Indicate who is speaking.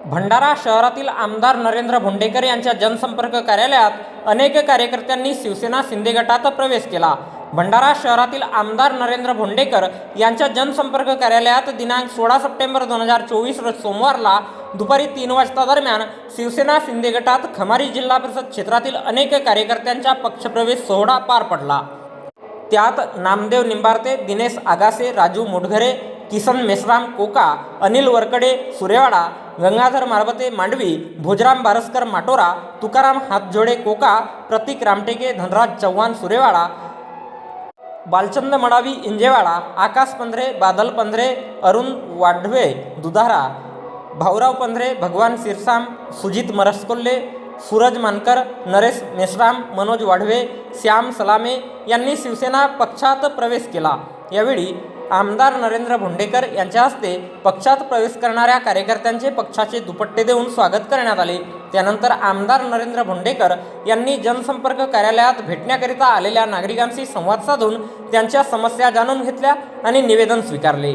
Speaker 1: भंडारा शहरातील आमदार नरेंद्र भोंडेकर यांच्या जनसंपर्क कार्यालयात अनेक कार्यकर्त्यांनी शिवसेना शिंदे गटात प्रवेश केला। भंडारा शहरातील आमदार नरेंद्र भोंडेकर यांच्या जनसंपर्क कार्यालयात दिनांक 16 सप्टेंबर 2024 रोज सोमवारला दुपारी 3 वाजता दरम्यान शिवसेना शिंदे गटात खमारी जिल्हा परिषद क्षेत्रातील अनेक कार्यकर्त्यांचा पक्षप्रवेश सोहळा पार पडला। त्यात नामदेव निंबारते, दिनेश आगासे, राजू मोटघरे, किसन मेश्राम कोका, अनिल वरकडे सुरेवाडा, गंगाधर मारबते मांडवी, भोजराम बारसकर माटोरा, तुकाराम हातजोडे कोका, प्रतीक रामटेके, धनराज चव्हाण सुरेवाडा, बालचंद मडावी इंजेवाडा, आकाश पंधरे, बादल पंधरे, अरुण वाढवे दुधारा, भाऊराव पंधरे, भगवान सिरसाम, सुजित मरसकोल्हे, सूरज मानकर, नरेश मेश्राम, मनोज वाढवे, श्याम सलामे यांनी शिवसेना पक्षात प्रवेश केला। यावेळी आमदार नरेंद्र भोंडेकर यांच्या हस्ते पक्षात प्रवेश करणाऱ्या कार्यकर्त्यांचे पक्षाचे दुपट्टे देऊन स्वागत करण्यात आले। त्यानंतर आमदार नरेंद्र भोंडेकर यांनी जनसंपर्क कार्यालयात भेटण्याकरिता आलेल्या नागरिकांशी संवाद साधून त्यांच्या समस्या जाणून घेतल्या आणि निवेदन स्वीकारले।